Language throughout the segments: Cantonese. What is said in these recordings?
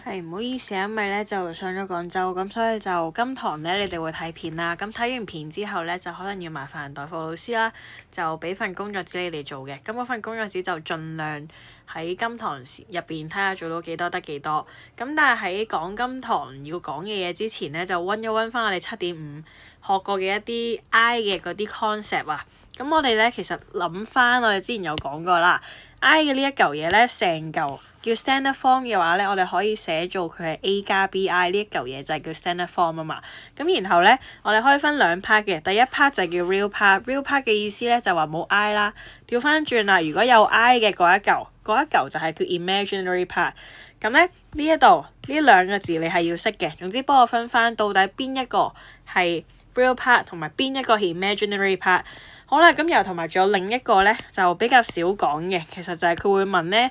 係唔好意思啊，因為咧就上咗廣州，咁所以就今堂咧你哋會睇片啦。咁睇完片之後咧，就可能要麻煩代課老師啦，就俾份工作紙你哋做嘅。咁嗰份工作紙就盡量喺今堂入邊睇下做到幾多得幾多。咁但係喺講今堂要講嘅嘢之前咧，就溫一溫翻我哋7.5學過嘅一啲 I 嘅嗰啲 concept 啊。咁我哋咧其實諗翻我哋之前有講過啦，I 嘅呢一嚿嘢咧成嚿叫 standard form 嘅話咧，我哋可以寫做佢係 A 加 BI 呢一嚿嘢就係叫 standard form 啊嘛。咁然後咧，我哋可以分兩 part 嘅，第一 part 就叫 real part。real part 嘅意思咧就話冇 I 啦。調翻轉啦，如果有 I 嘅嗰一嚿就係叫 imaginary part。咁咧呢一度呢兩個字你係要識嘅。總之幫我分翻到底邊一個係 real part 同埋邊一個係 imaginary part。好啦，咁又同埋仲有另一個咧就比較少講嘅，其實就係佢會問咧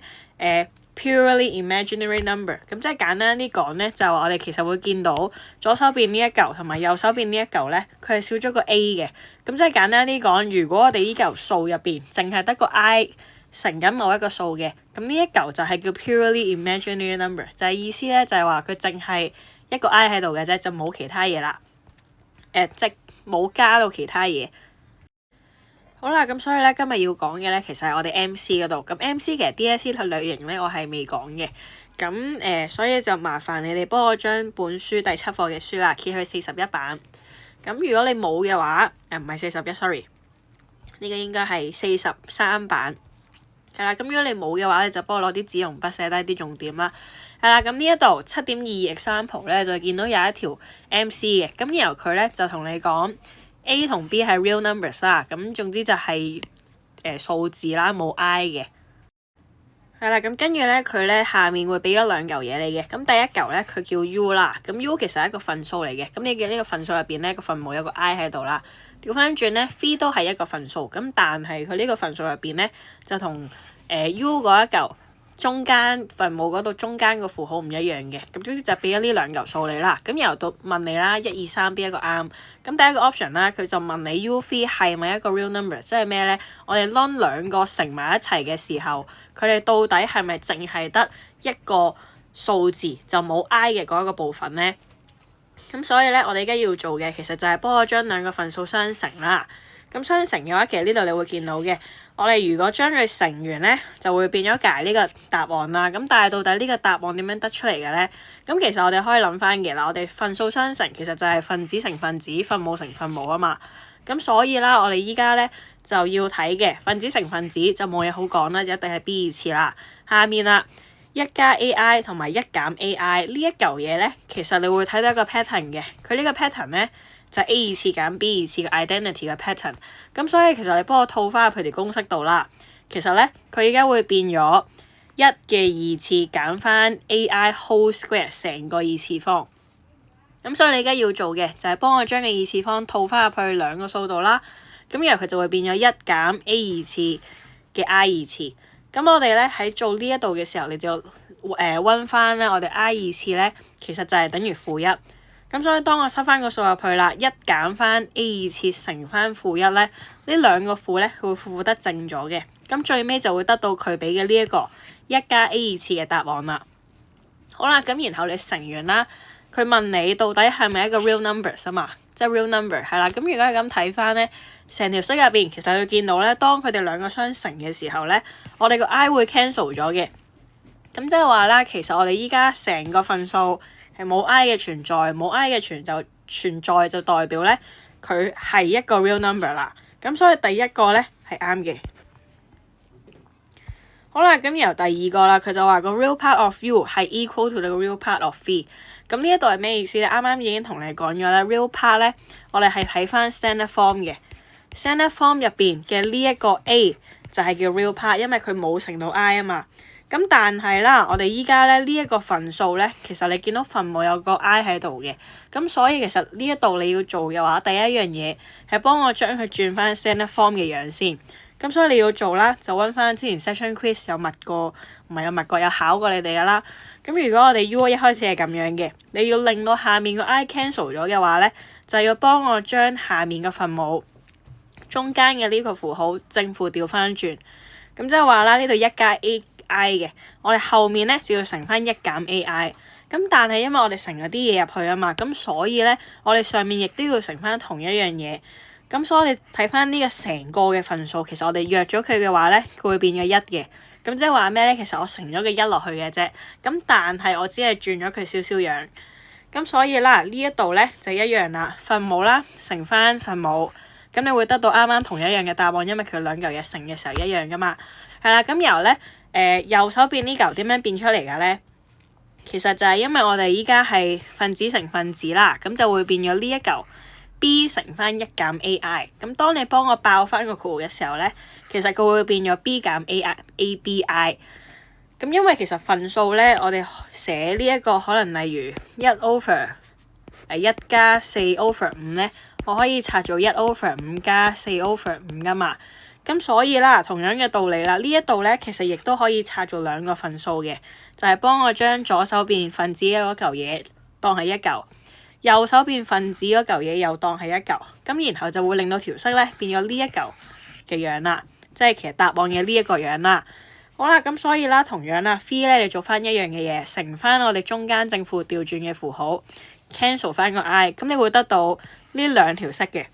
purely imaginary number。咁即係簡單啲講咧，就我哋其實會見到左手邊呢一嚿同埋右手邊呢一嚿咧，佢係少咗個 A 嘅。咁即係簡單啲講，如果我哋呢嚿數入邊淨係得個 I 乘緊某一個數嘅，咁呢一嚿就係叫 purely imaginary number， 就係意思咧就係話佢淨係一個 I 喺度嘅啫，就冇其他嘢啦。即係冇加到其他嘢。好啦，咁所以咧今日要講嘅咧，其實係我哋 MC 嗰度。咁 MC 其實 DSE 類型咧，我係未講嘅。咁所以就麻煩你哋幫我將本書第7課嘅書啦，揭去41版。咁如果你冇嘅話，唔係41 sorry， 呢個應該係43版。係啦，咁如果你冇嘅話，你就幫我攞啲紙同筆寫低啲重點啦。係啦，咁呢一度7.2 example 咧，就見到有一條 MC 嘅。咁然後佢咧就同你講A 同 B 係 real numbers 啦，咁總之就係數字啦，冇 I 嘅。係啦，咁跟住咧佢咧下面會俾咗兩嚿嘢你嘅。咁第一嚿咧佢叫 U 啦，咁 U 其實係一個份數嚟嘅。咁你嘅呢個份數入邊咧個分母有個 I 喺度啦。調翻轉咧 phi 都係一個份數，咁但係佢呢個份數入邊咧就同U 嗰一嚿中間分母嗰度中間個符號唔一樣嘅。咁總之就俾咗呢兩嚿數你啦。咁然後到問你啦，1、2、3邊一個啱？咁第一個 option 啦，佢就問你 U3 係咪一個 real number， 即係咩咧？我哋 ln 兩個乘埋一齊嘅時候，佢哋到底係咪淨係得一個數字就冇 I 嘅嗰一個部分咧？咁所以咧，我哋而家要做嘅其實就係幫我將兩個份數相乘啦。咁相乘嘅話，其實呢度你會見到嘅，我哋如果將佢乘完咧，就會變咗解呢個答案啦。咁但係到底呢個答案點樣得出嚟嘅咧？咁其實我哋可以諗翻嘅啦，我哋份數相乘其實就係分子乘分子，分母乘分母啊嘛。咁所以啦，我哋依家咧就要睇嘅分子乘分子就冇嘢好講啦，就一定係 B 次啦。下面啦，1加 AI 同埋1減 AI 呢一嚿嘢咧，其實你會睇到一個 pattern 嘅。佢呢個 pattern 咧就係 A 次減 B 次嘅 identity 嘅 pattern。咁所以其實你幫我套翻入佢條公式度啦。其實咧佢而家會變咗1嘅2次減翻 AI whole square 成個2次方。咁所以你而家要做嘅就係幫我將個2次方套翻入去兩個數度啦。咁然後佢就會變咗1減 A 2次嘅 I 2次。咁我哋咧喺做呢一度嘅時候，你就溫翻咧，我哋 I 2次咧其實就係等於-1。咁所以當我塞翻個數入去啦，1減翻 A 2次乘翻-1咧，呢兩個負咧佢會負得正咗嘅。咁最尾就會得到佢俾嘅呢一個1加 A 2次嘅答案啦。好啦，咁然後你乘完啦，佢問你到底係咪一個 real numbers 啊嘛，即係 real number 係啦。咁如果係咁睇翻咧，成條式入邊其實你見到咧，當佢哋兩個相乘嘅時候咧，我哋個 I 會 cancel 咗嘅。咁即係話啦，其實我哋依家成個份數係冇 I 嘅存在，冇 I 嘅存在就代表咧佢係一個 real number 啦。咁所以第一個咧係啱嘅。好啦，咁然後第二個啦，佢就話個 real part of U 係 equal to the real part of V。咁呢一度係咩意思咧？啱啱已經同你講咗啦 real part 咧，我哋係睇翻 standard form 嘅。standard form 入邊嘅呢一個 A 就係叫 real part， 因為佢冇乘到 I 啊嘛。咁但係啦，我哋依家咧呢一個份數咧，其實你見到分母有個 I 喺度嘅。咁所以其實呢一度你要做嘅話，第一樣嘢係幫我將佢轉翻 standard form 嘅樣先。咁所以你要做啦，就溫翻之前 section quiz 有考過你哋噶啦。咁如果我哋 U 一開始係咁樣嘅，你要令到下面個 I cancel 咗嘅話咧，就要幫我將下面嘅分母中間嘅呢個符號正負調翻轉。咁即係話啦，呢度1加 AI 嘅，我哋後面咧就要乘翻1減 AI。咁但係因為我哋乘咗啲嘢入去啊嘛，咁所以咧我哋上面亦都要乘翻同一樣嘢。咁所以我哋睇翻呢個成個嘅份數，其實我哋約咗佢嘅話咧，佢會變咗1嘅。咁即係話咩咧？其實我乘咗個1落去嘅啫。咁但係我只係轉咗佢少少樣。咁所以啦，呢一度咧就一樣啦，分母啦乘翻分母，咁你會得到啱啱同一樣嘅答案，因為佢兩嚿嘢乘嘅時候一樣噶嘛。係啦，咁由咧右手邊呢嚿點樣變出嚟嘅咧？其實就係因為我哋依家係分子乘分子啦，咁就會變咗呢一嚿 b 乘翻1減 ai。咁當你幫我爆翻個括弧嘅時候咧，其實佢會變咗 b 減 abi。咁因為其實份數咧，我哋寫呢一個可能例如1 over 1加4 over 5咧，我可以拆做1 over 5加4 over 5噶嘛。咁所以啦，同樣嘅道理啦，呢一度咧其實亦都可以拆做兩個份數嘅，就係幫我將左手邊分子嘅嗰嚿嘢當係一嚿，右手邊分子嗰嚿嘢又當係一嚿，咁然後就會令到條式咧變咗呢一嚿嘅樣啦，即係其實答案嘅呢一個樣啦。好啦，咁所以啦，同樣啦 phi 咧你做翻一樣嘅嘢，乘翻我哋中間正負調轉嘅符號 cancel 翻個 i， 咁你會得到呢兩條式嘅。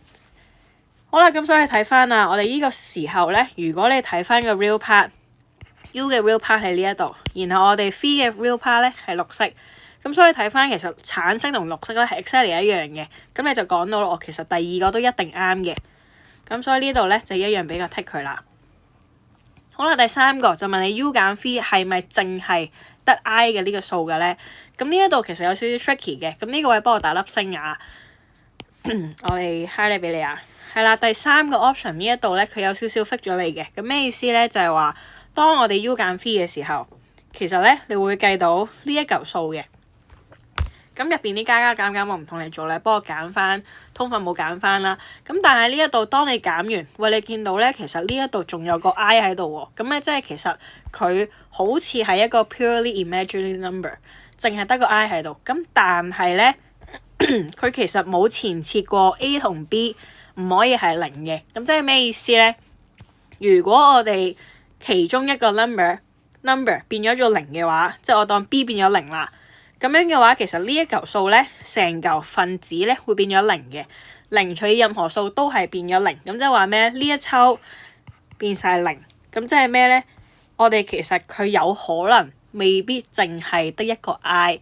好啦，咁所以睇翻啦，我哋呢個時候咧，如果你睇翻個 real part，u 嘅 real part 喺呢一度，然後我哋 phi 嘅 real part 咧係綠色，咁所以睇翻其實橙色同綠色咧係 exactly 一樣嘅，咁你就講到我其實第二個都一定啱嘅，咁所以呢度咧就一樣俾個 tick 佢啦。好啦，第三個就問你 u 減 phi 係咪淨係得 i 嘅呢個數嘅咧？咁呢一度其實有少少 tricky 嘅，咁呢個位幫我打粒星啊，我哋 highlight 俾你啊。係啦，第三個 option 呢一度咧，佢有少少 fix 咗你嘅，咁咩意思咧？就係話當我哋 u 減 phi 嘅時候，其實咧你會計到呢一嚿數嘅。咁入邊啲加加減減我唔同你做咧，幫我揀翻通分冇揀翻啦。咁但係呢一度當你減完，喂你見到咧，其實呢一度仲有個 i 喺度喎。咁咧即係其實佢好似係一個 purely imaginary number，淨係得個 i 喺度。咁但係咧，佢其實冇前設過 a 同 b 唔可以係0嘅。咁即係咩意思咧？如果我哋其中一個 number 變咗做0嘅話，即係我當 b 變咗0啦。咁樣嘅話，其實呢一嚿數咧，成嚿分子咧會變咗0嘅。0除以任何數都係變咗0。咁即係話咩？呢一抽變晒0。咁即係咩咧？我哋其實佢有可能未必淨係得一個 i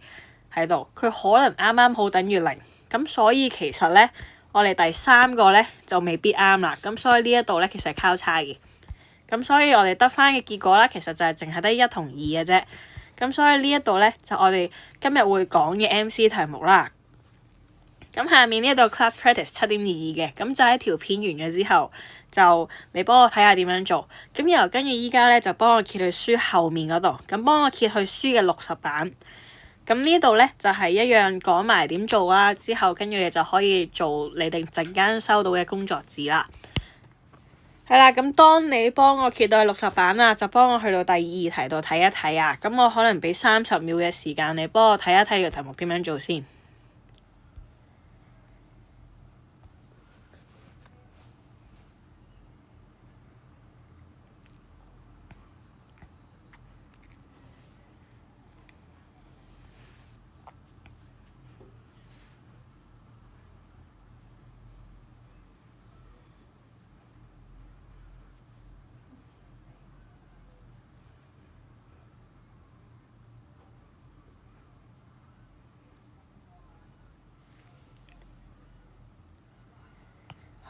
喺度，佢可能啱啱好等於0。咁所以其實咧，我哋第三個咧就未必啱啦。咁所以呢一度咧其實係交叉嘅。咁所以我哋得翻嘅結果咧，其實就係淨係得1同2嘅啫。咁所以呢一度咧就我哋今日會講嘅 MC 題目啦。咁下面呢一度 class practice 7.22嘅，咁就喺條片完咗之後，就你幫我睇下點樣做。咁然後跟住依家咧就幫我揭去書後面嗰度，咁幫我揭去書嘅60版。咁呢度咧就係一樣講埋點做啦，之後跟住你就可以做你哋陣間收到嘅工作紙啦。係啦，咁當你幫我揭到去60版啦，就幫我去到第二題度睇一睇啊。咁我可能俾30秒嘅時間你幫我睇一睇呢個題目點樣做先。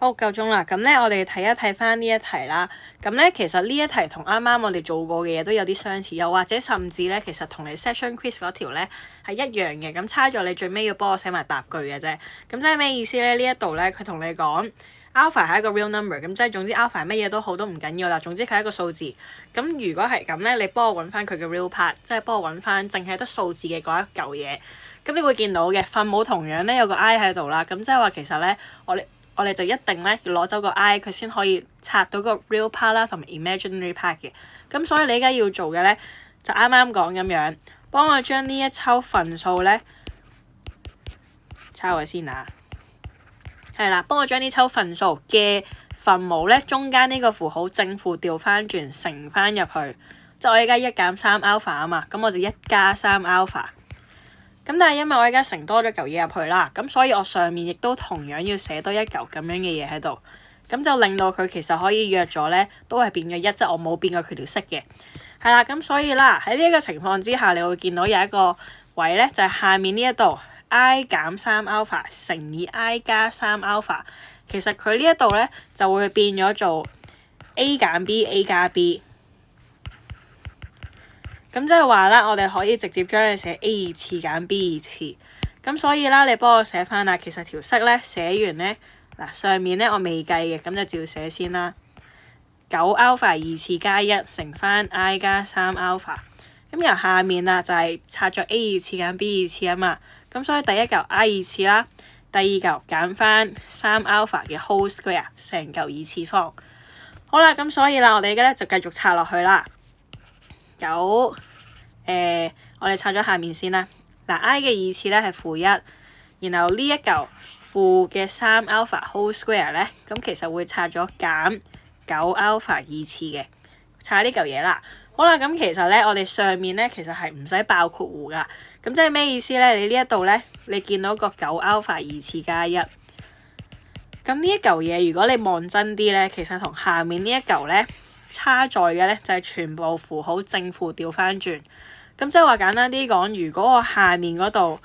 好，夠鐘啦，咁咧我哋睇一睇翻呢一題啦。咁咧其實呢一題同啱啱我哋做過嘅嘢都有啲相似，又或者甚至咧其實同你 session quiz 嗰條咧係一樣嘅。咁差咗你最尾要幫我寫埋答句嘅啫。咁即係咩意思咧？呢一度咧佢同你講 alpha 係一個 real number，咁即係總之 alpha 乜嘢都好都唔緊要啦。總之佢係一個數字。咁如果係咁咧，你幫我揾翻佢嘅 real part，即係幫我揾翻淨係得數字嘅嗰一嚿嘢。咁你會見到嘅分母同樣咧有個 i 喺度啦。咁即係話其實咧我哋就一定咧要攞走個 i， 佢先可以拆到個 real part 啦，同埋 imaginary part 嘅。咁所以你而家要做嘅咧，就啱啱講咁樣，幫我將呢一抽份數咧抄佢先啊。係啦，幫我將呢抽份數嘅分母咧，中間呢個符號正負調翻轉乘翻入去。即係我而家1減3 alpha 啊嘛，咁我就1加3 alpha。咁但係因為我而家乘多咗嚿嘢入去啦，咁所以我上面亦都同樣要寫多一嚿咁樣嘅嘢喺度，咁就令到佢其實可以約咗咧，都係變咗一，即係我冇變過佢條式嘅。係啦，咁所以啦，喺呢一個情況之下，你會見到有一個位咧，就係下面呢一度 i 減3 alpha 乘以 i 加3 alpha， 其實佢呢一度咧就會變咗做 a 減 b，a 加 b。咁即係話啦，我哋可以直接將佢寫 a 二次減 b 二次。咁所以啦，你幫我寫翻啦。其實條式咧寫完咧，嗱上面咧我未計嘅，咁就照寫先啦。9 alpha 二次加1乘翻 i 加3 alpha。咁由下面啦就係拆咗 a 二次減 b 二次啊嘛。咁所以第一嚿 i 二次啦，第二嚿減翻3 alpha 嘅 whole square 成嚿二次方。好啦，咁所以啦，我哋而家咧就繼續拆落去啦。我哋拆咗下面先啦。嗱 i 嘅二次咧係-1，然後呢一嚿負嘅3 alpha whole square 咧，咁其實會拆咗減9 alpha 二次嘅，拆呢嚿嘢啦。好啦，咁其實咧我哋上面咧其實係唔使爆括弧噶。咁即係咩意思咧？你呢一度咧，你見到個9 alpha 二次加1，咁呢一嚿嘢如果你望真啲咧，其實同下面呢一嚿咧差在嘅咧就係全部符號正負調翻轉。咁即係話簡單啲講，如果我下面嗰度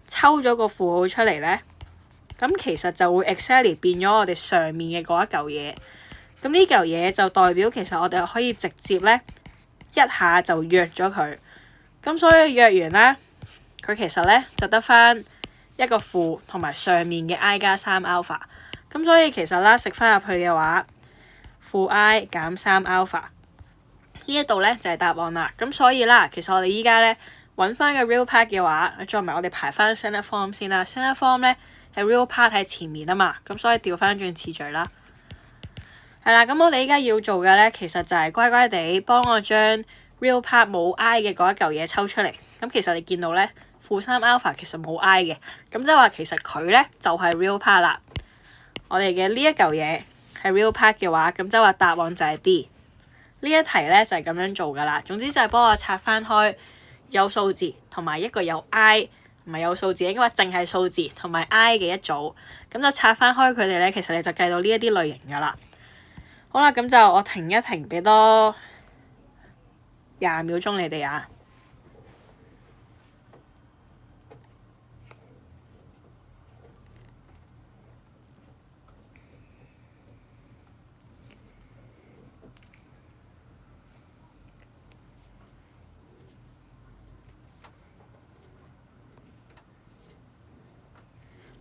抽咗個符號出嚟咧，咁其實就會 exactly 變咗我哋上面嘅嗰一嚿嘢。咁呢嚿嘢就代表其實我哋可以直接咧一下就約咗佢。咁所以約完啦，佢其實咧就得翻一個負同埋上面嘅 i 加3 alpha。咁所以其實啦，食翻入去嘅話，負 i 減3 alpha。呢一度咧就係答案啦。咁所以啦，其實我哋依家咧揾翻個 real part 嘅話，再埋我哋排翻 standard form 先啦。standard form 咧係 real part 喺前面啊嘛，咁所以調翻轉次序啦。係啦，咁我哋依家要做嘅咧，其實就係乖乖地幫我將 real part 冇 i 嘅嗰一嚿嘢抽出嚟。咁其實你見到咧，負3 alpha 其實冇 i 嘅，咁即係話其實佢咧就係 real part 啦。我哋嘅呢一嚿嘢係 real part 嘅話，咁即係話答案就係 D。呢一題咧就係咁樣做噶啦。總之就係幫我拆翻開有數字同埋一個有 i， 唔係有數字，應該話淨係數字同埋 i 嘅一組，咁就拆翻開佢哋咧，其實你就計到呢一啲類型噶啦。好啦，咁就我停一停，俾多20秒鐘你哋啊。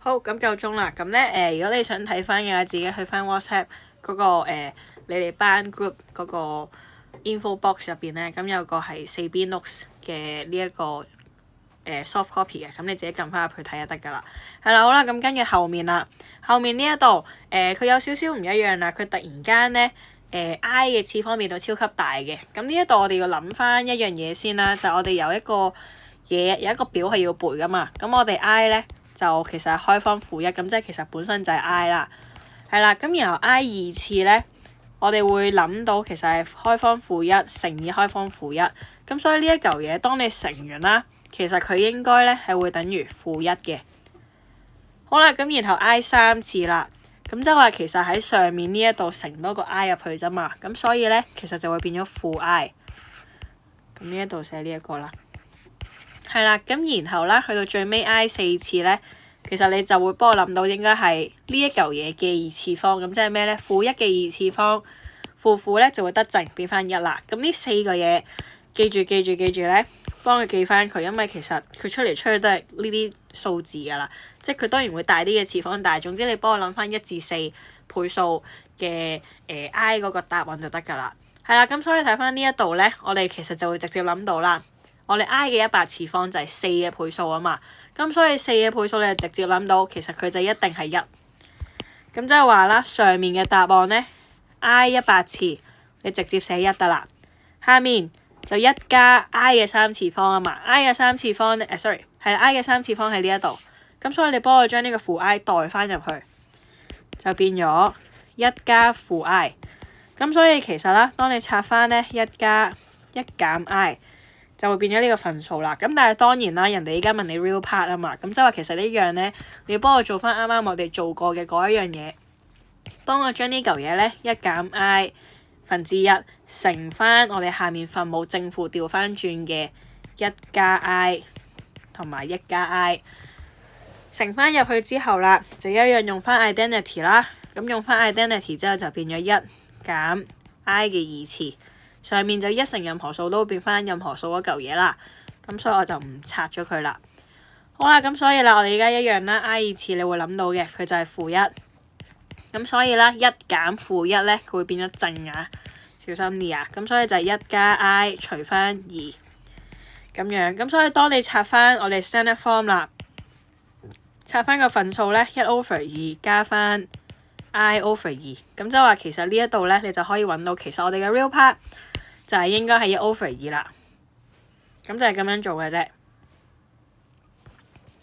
好，咁夠鐘啦。咁咧如果你想睇翻嘅話，自己去翻 WhatsApp 嗰個你哋班 group 嗰個 info box 入邊咧，咁有個係4B notes 嘅呢一個soft copy 嘅，咁你自己撳翻入去睇就得㗎啦。係啦，好啦，咁跟住後面啦，後面呢一度佢有少少唔一樣啦，佢突然間咧i 嘅次方變到超級大嘅。咁呢一度我哋要諗翻一樣嘢先啦，就係我哋有一個嘢有一個表係要背㗎嘛。咁我哋 i 咧就其實係開方-1，咁即係其實本身就係 i 啦。係啦，咁然後 i 二次咧，我哋會諗到其實係開方-1乘以開方-1。咁所以呢一嚿嘢，當你乘完啦，其實佢應該咧係會等於-1嘅。好啦，咁然後 i 三次啦，咁即係話其實喺上面呢一度乘多個 i 入去啫嘛。咁所以咧其實就會變咗-i。咁呢一度寫呢一個啦。係啦，咁然後啦，去到最尾 i 四次咧，其實你就會幫我諗到應該係呢一嚿嘢嘅二次方。咁即係咩咧？-1嘅二次方，負咧就會得正變翻1啦。咁呢4個嘢記住咧，幫佢記翻佢，因為其實佢出去都係呢啲數字㗎啦。即係佢當然會大啲嘅次方，但係總之你幫我諗翻1至4倍數嘅i 嗰個答案就得㗎啦。係啦，咁所以睇翻呢一度咧，我哋其實就會直接諗到啦。我哋 i 嘅100次方就係4嘅倍數啊嘛，咁所以4嘅倍數你就直接諗到，其實佢就一定係1。咁即係話啦，上面嘅答案咧 i 100次，你直接寫1得啦。下面就1加 i 嘅3次方啊嘛 ，i 嘅3次方咧，sorry 係 i 嘅3次方喺呢一度，咁所以你幫我將呢個負 i 代翻入去，就變咗1加負 i。咁所以其實啦，當你拆翻咧1加1減 i。就會變咗呢個份數啦。咁但係當然啦，人哋依家問你 real part 啊嘛，咁即係話其實呢樣咧，你要幫我做翻啱啱我哋做過嘅嗰一樣嘢，幫我將呢嚿嘢咧一減 i 分之一乘翻我哋下面分母正負調翻轉嘅一加 i 同埋一加 i， 乘翻入去之後啦，就一樣用翻 identity 啦。咁用翻 identity 之後就變咗一減 i 嘅二次，上面就一乘任何數都變翻任何數嗰嚿嘢啦。咁所以我就唔拆咗佢啦。好啦，咁所以啦，我哋而家一樣啦 i 二次你會諗到嘅，佢就係-1。咁所以啦，一減-1咧，佢會變咗正啊，小心啲啊。咁所以就係一加 i 除翻2咁樣。咁所以當你拆翻我哋 standard form 啦，拆翻個份數咧1/2加翻i/2，咁即係話其實呢一度咧，你就可以揾到其實我哋嘅 real part 就係應該係1/2啦。咁就係咁樣做嘅啫。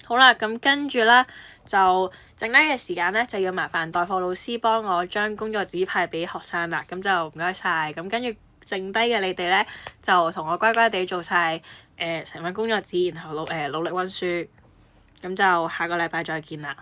好啦，咁跟住啦，就剩低嘅時間咧，就要麻煩代課老師幫我將工作紙派俾學生啦。咁就唔該晒。咁跟住剩低嘅你哋咧，就同我乖乖地做晒成份工作紙，然後努力温書。咁就下個禮拜再見啦。